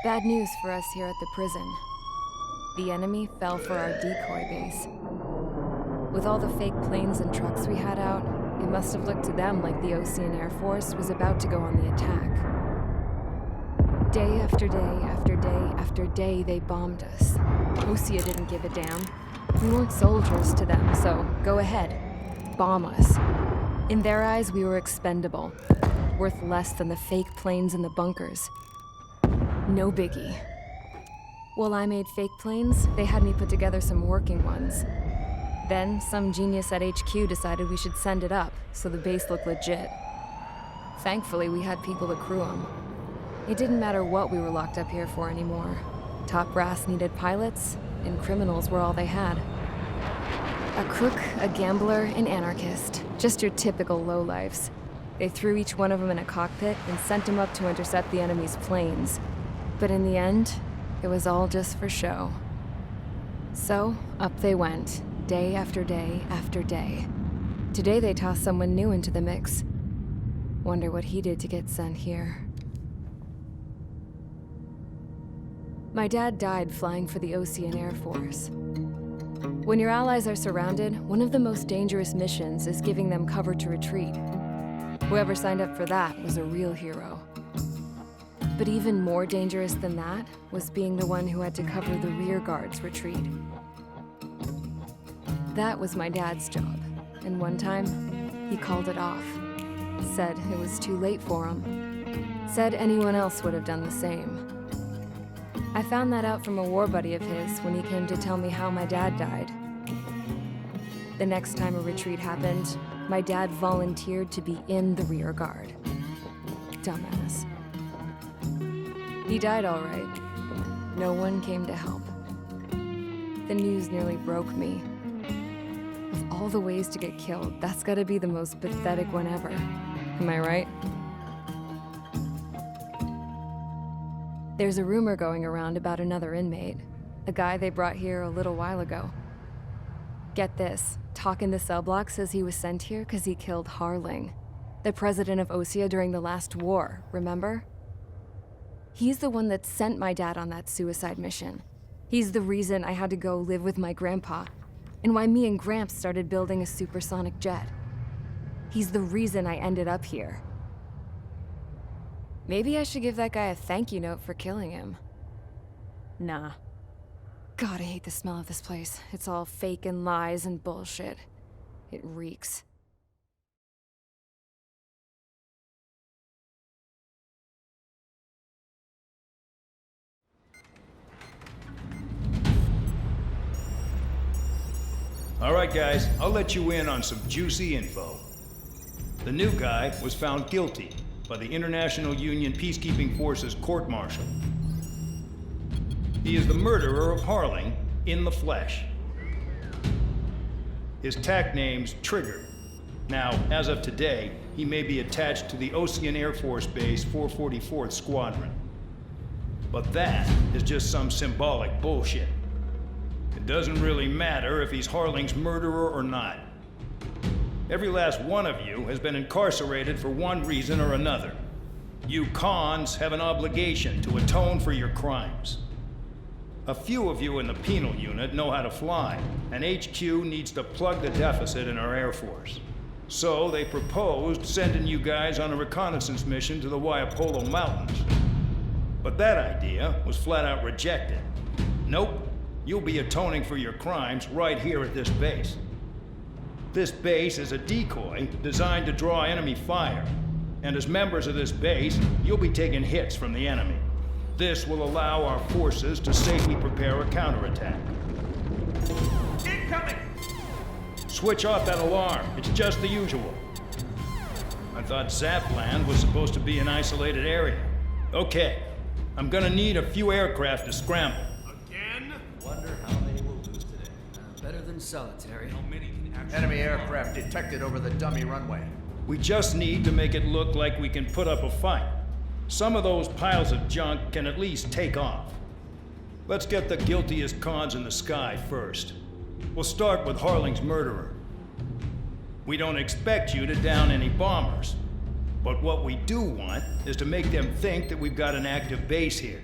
Bad news for us here at the prison. The enemy fell for our decoy base. With all the fake planes and trucks we had out, it must have looked to them like the Ocean Air Force was about to go on the attack. Day after day after day after day, they bombed us. Osea didn't give a damn. We weren't soldiers to them, so go ahead. Bomb us. In their eyes, we were expendable. Worth less than the fake planes in the bunkers. No biggie. While I made fake planes, they had me put together some working ones. Then, some genius at HQ decided we should send it up, so the base looked legit. Thankfully, we had people to crew them. It didn't matter what we were locked up here for anymore. Top brass needed pilots, and criminals were all they had. A crook, a gambler, an anarchist. Just your typical lowlifes. They threw each one of them in a cockpit and sent them up to intercept the enemy's planes. But in the end, it was all just for show. So, up they went, day after day after day. Today they tossed someone new into the mix. Wonder what he did to get sent here. My dad died flying for the Ocean Air Force. When your allies are surrounded, one of the most dangerous missions is giving them cover to retreat. Whoever signed up for that was a real hero. But even more dangerous than that was being the one who had to cover the rear guard's retreat. That was my dad's job, and one time, he called it off. Said it was too late for him. Said anyone else would have done the same. I found that out from a war buddy of his when he came to tell me how my dad died. The next time a retreat happened, my dad volunteered to be in the rear guard. Dumbass. He died all right. No one came to help. The news nearly broke me. Of all the ways to get killed, that's gotta be the most pathetic one ever. Am I right? There's a rumor going around about another inmate. A guy they brought here a little while ago. Get this, Talk in the cell block says he was sent here because he killed Harling, the president of Osea during the last war, remember? He's the one that sent my dad on that suicide mission. He's the reason I had to go live with my grandpa, and why me and Gramps started building a supersonic jet. He's the reason I ended up here. Maybe I should give that guy a thank you note for killing him. Nah. God, I hate the smell of this place. It's all fake and lies and bullshit. It reeks. All right, guys, I'll let you in on some juicy info. The new guy was found guilty by the International Union Peacekeeping Forces court-martial. He is the murderer of Harling in the flesh. His tack name's Trigger. Now, as of today, he may be attached to the Ocean Air Force Base 444th Squadron. But that is just some symbolic bullshit. It doesn't really matter if he's Harling's murderer or not. Every last one of you has been incarcerated for one reason or another. You cons have an obligation to atone for your crimes. A few of you in the penal unit know how to fly, and HQ needs to plug the deficit in our Air Force. So they proposed sending you guys on a reconnaissance mission to the Waiapolo Mountains. But that idea was flat out rejected. Nope. You'll be atoning for your crimes right here at this base. This base is a decoy designed to draw enemy fire. And as members of this base, you'll be taking hits from the enemy. This will allow our forces to safely prepare a counterattack. Incoming! Switch off that alarm. It's just the usual. I thought Zapland was supposed to be an isolated area. Okay, I'm gonna need a few aircraft to scramble. Wonder how they will lose today. Better than solitary. How many can actually... Enemy aircraft detected over the dummy runway. We just need to make it look like we can put up a fight. Some of those piles of junk can at least take off. Let's get the guiltiest cons in the sky first. We'll start with Harling's murderer. We don't expect you to down any bombers. But what we do want is to make them think that we've got an active base here.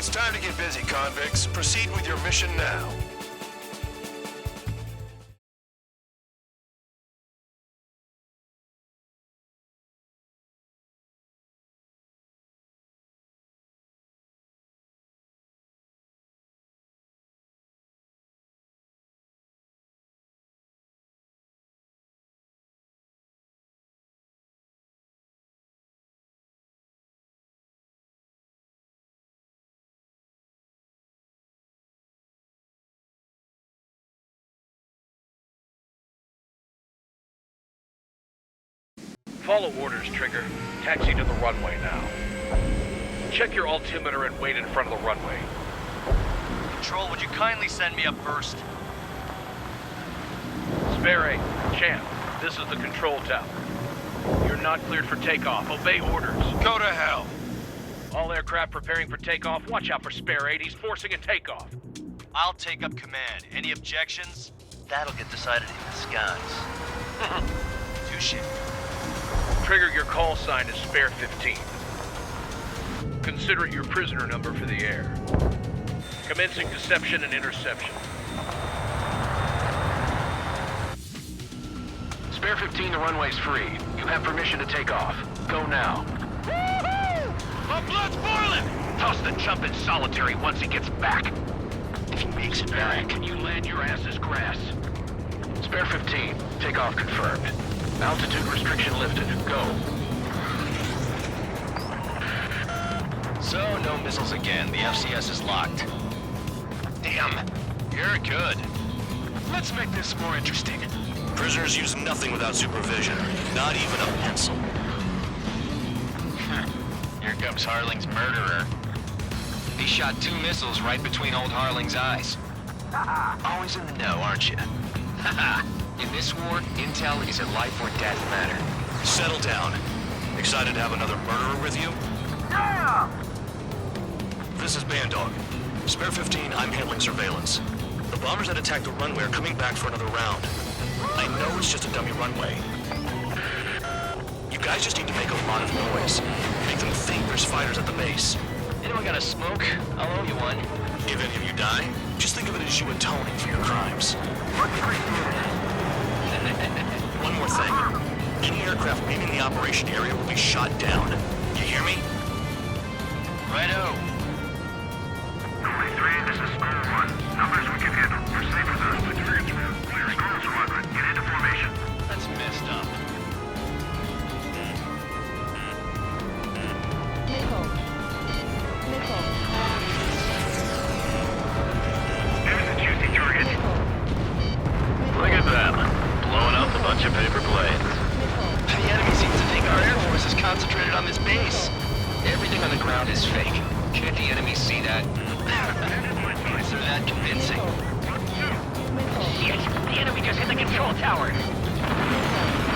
It's time to get busy, convicts. Proceed with your mission now. Follow orders, Trigger. Taxi to the runway now. Check your altimeter and wait in front of the runway. Control, would you kindly send me up first? Spare 8, Champ, this is the control tower. You're not cleared for takeoff. Obey orders. Go to hell. All aircraft preparing for takeoff. Watch out for Spare 8. He's forcing a takeoff. I'll take up command. Any objections? That'll get decided in the skies. Touche. Trigger, your call sign is Spare 15. Consider it your prisoner number for the air. Commencing deception and interception. Spare 15, the runway's free. You have permission to take off. Go now. Woohoo! My blood's boiling! Toss the chump in solitary once he gets back. If he makes it back, you land your ass as grass. Spare 15, takeoff confirmed. Altitude restriction lifted. Go. So, no missiles again. The FCS is locked. Damn, you're good. Let's make this more interesting. Prisoners use nothing without supervision. Not even a pencil. Here comes Harling's murderer. He shot 2 missiles right between old Harling's eyes. Always in the know, aren't you? In this war, intel is a life or death matter. Settle down. Excited to have another murderer with you? Yeah! This is Bandog. Spare 15, I'm handling surveillance. The bombers that attacked the runway are coming back for another round. I know it's just a dummy runway. You guys just need to make a lot of noise. Make them think there's fighters at the base. Anyone got a smoke? I'll owe you one. If any of you die, just think of it as you atoning for your crimes. One more thing. Any aircraft leaving the operation area will be shot down. You hear me? Righto. 23, this is Spire 1. Numbers we can handle. We're safe with us. Clearing all squadron. Get into formation. That's messed up. There's a juicy target. Look at them. Blowing up a bunch of paper planes. The enemy seems to think our Air Force is concentrated on this base. Everything on the ground is fake. Can't the enemy see that? Is there that convincing? Shit! The enemy just hit the control tower!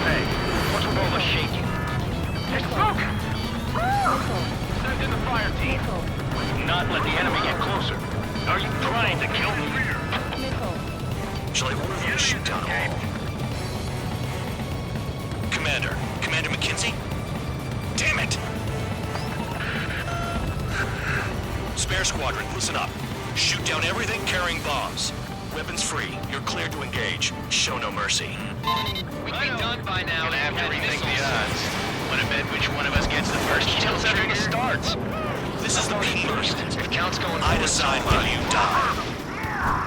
Hey, what's with all the shaking? There's smoke! Send in the fire team. Not let the enemy get closer. Are you trying to kill me? Shall I order you to shoot down all? Commander McKenzie? Damn it! Spare Squadron, listen up. Shoot down everything carrying bombs. Weapons free. You're cleared to engage. Show no mercy. We'd be done by now. Gonna have to rethink the odds. Wanna bet which one of us gets the first kill After trigger? the starts. This is the First, if count's going I forward, decide so when fine. you die.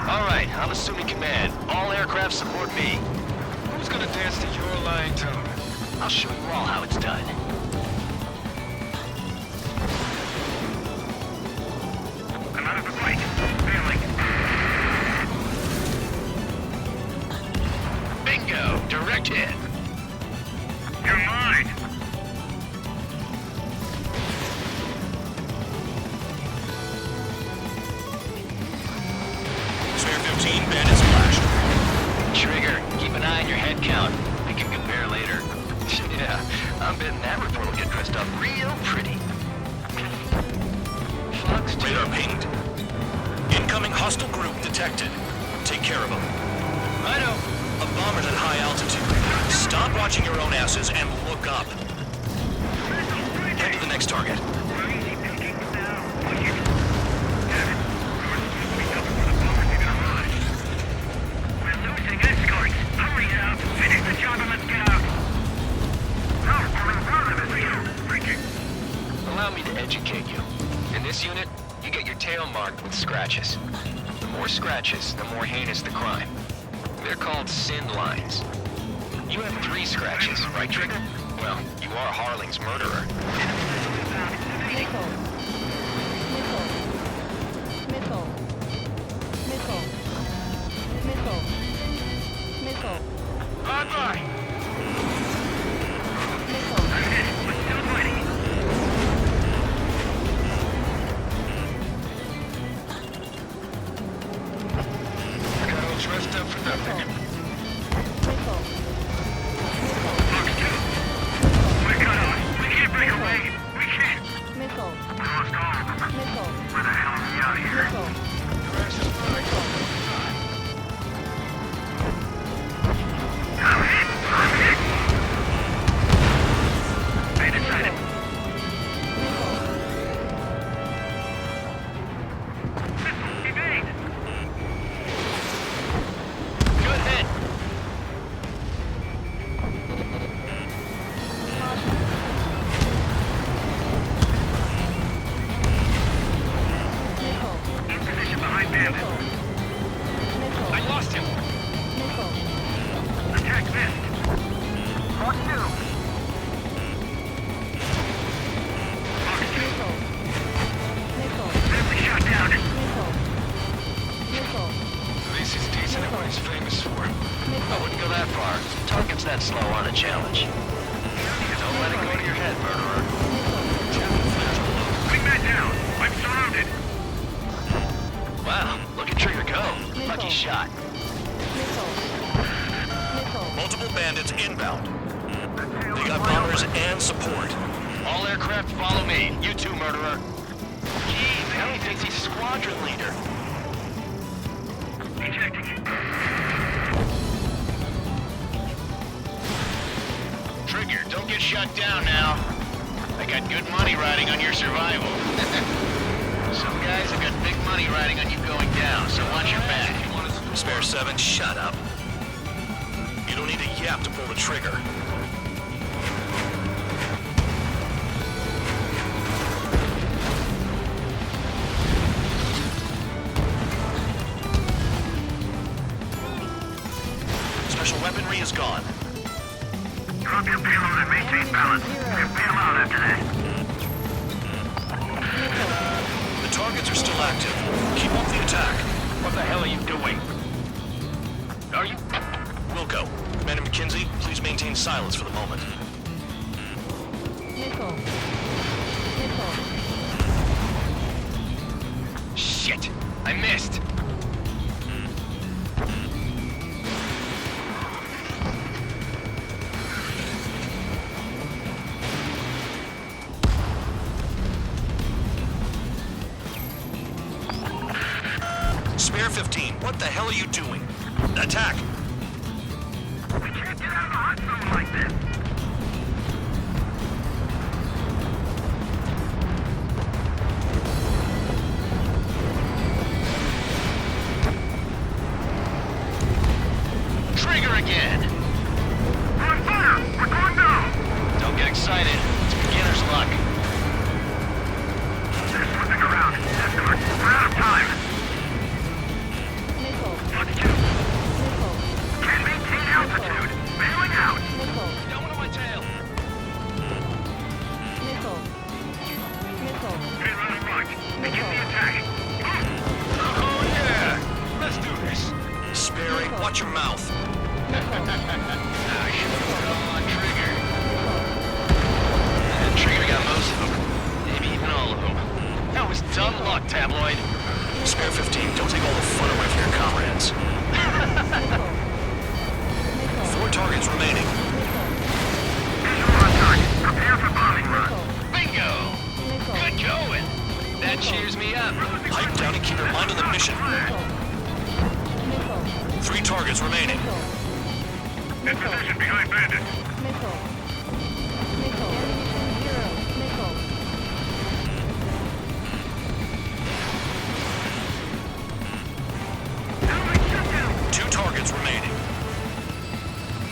All right, I'm assuming command. All aircraft support me. Who's gonna dance to your line tone? I'll show you all how it's done. I'm out of the fight. Failing. Bingo! Direct hit. You're mine. Spare 15, bandits flashed. Trigger, keep an eye on your head count. We can compare later. Yeah, I'm betting that report will get dressed up real pretty. Fox, Radar pinged. Incoming hostile group detected. Take care of them. Righto. A bomber's at high altitude. Stop watching your own asses and look up. Head to the next target. appreciate you. In this unit, you get your tail marked with scratches. The more scratches, the more heinous the crime. They're called sin lines. You have 3 scratches, right, Trigger? Well, you are Harling's murderer. Nickel. Nickel. Nickel. Nickel. Nickel. Bye-bye. Nickel. We're still fighting. Got all dressed up for nothing. Nickel. Fox 2. We're cut off. We can't break away. We can't. Nickel. Lost all of them. Nickel. Where the hell are we out of here? Nickel. I'm hit. Stay inside him. Missile, evade. Good hit. Nickel. In position behind bandit. Nickel. I lost him. Nickel. Attack missed. Fox 2. Fox 2. Nickel. Nickel. Enemy shot down. Nickel. Nickel. This is decent at what he's famous for. I wouldn't go that far. Target's that slow on a challenge. Don't let it go to your head, murderer. Wingman down. I'm surrounded. Wow, look at Trigger go. Lucky shot. Nickel. Nickel. Multiple bandits inbound. They got bombers and support. All aircraft follow me. You too, murderer. Gee, now he thinks he's squadron leader. Ejecting. Trigger, don't get shut down now. I got good money riding on your survival. Some guys have got big money riding on you going down, so watch your back. Spare 7, shut up. You don't need a yap to pull the trigger. Special weaponry is gone. Drop your payload and maintain balance. We'll bail out after that. The targets are still active. Keep up the attack. What the hell are you doing? Are you? Wilco, Commander McKenzie, please maintain silence for the moment. Nickel. Nickel. Shit! I missed! Spare 15, what the hell are you doing? Attack! We can't get out of the hot zone like this. Trigger again! We're on fire! We're going down! Don't get excited. It's beginner's luck. They're slipping around. Escort, we're out of time. Nickel. Fox 2. Nickel. Can't maintain altitude. Bailing out. Nickel. Don't want my tail! Nickel. Nickel. Payload on mark. Begin the attack. Oh yeah! Let's do this! Spare 8, watch your mouth. I should have put it all on Trigger. And Trigger got most of them. Maybe even all of them. That was dumb luck, Tabloid. Spare 15, don't take all the fun away from your comrades. Nickel. 4 targets remaining. Visual on target. Prepare for bombing run. Bingo! Good going! That cheers me up. Pipe down and keep your mind on the mission. 3 targets remaining. In position behind bandits. Nickel. Nickel. Hero. Nickel. 2 targets remaining.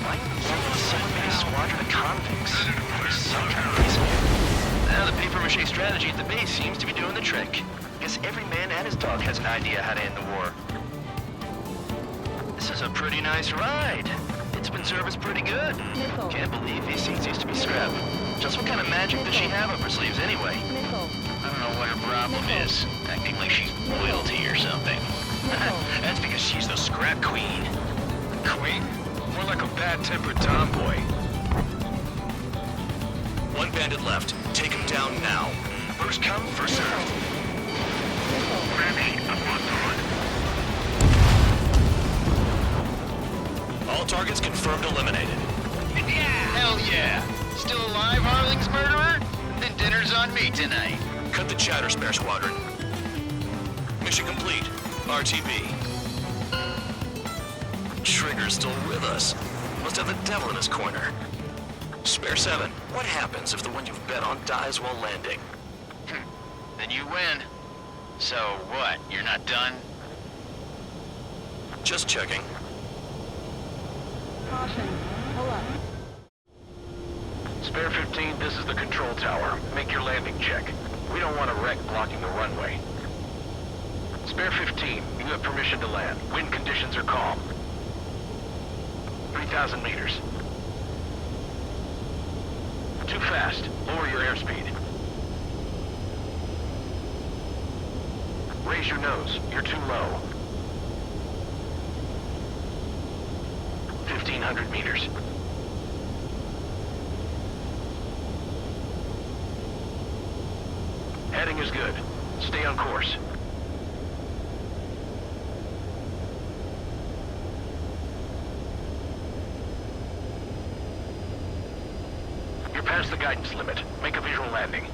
Why would someone make a squadron of convicts? For some kind of reason. Now the paper-mache strategy at the base seems to be doing the trick. Guess every man and his dog has an idea how to end the war. This is a pretty nice ride. It's been serviced pretty good. Can't believe these seats used to be scrapped. Just what kind of magic does she have up her sleeves anyway? I don't know what her problem is. Acting like she's royalty or something. That's because she's the scrap queen. Queen? More like a bad-tempered tomboy. One bandit left. Take him down now. First come, first served. Ready, I'm on board. All targets confirmed eliminated. Hell yeah! Still alive, Harling's murderer? Then dinner's on me tonight. Cut the chatter, Spare Squadron. Mission complete. RTB. Trigger's still with us. Must have the devil in his corner. Spare 7, what happens if the one you've bet on dies while landing? Then you win. So what, you're not done? Just checking. Caution. Pull up. Spare 15, this is the control tower. Make your landing check. We don't want a wreck blocking the runway. Spare 15, you have permission to land. Wind conditions are calm. 3,000 meters. Too fast. Lower your airspeed. Raise your nose. You're too low. 1,500 meters. Heading is good. Stay on course. You're past the guidance limit. Make a visual landing.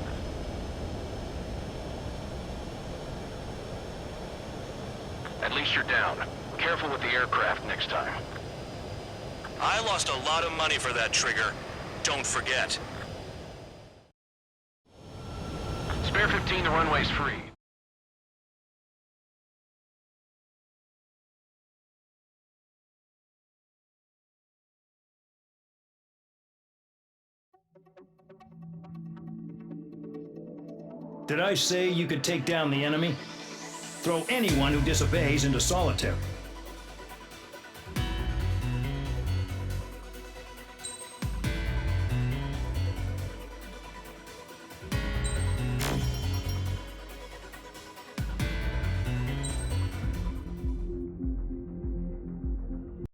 At least you're down. Careful with the aircraft next time. I lost a lot of money for that trigger. Don't forget. Spare 15, the runway's free. Did I say you could take down the enemy? Throw anyone who disobeys into solitary.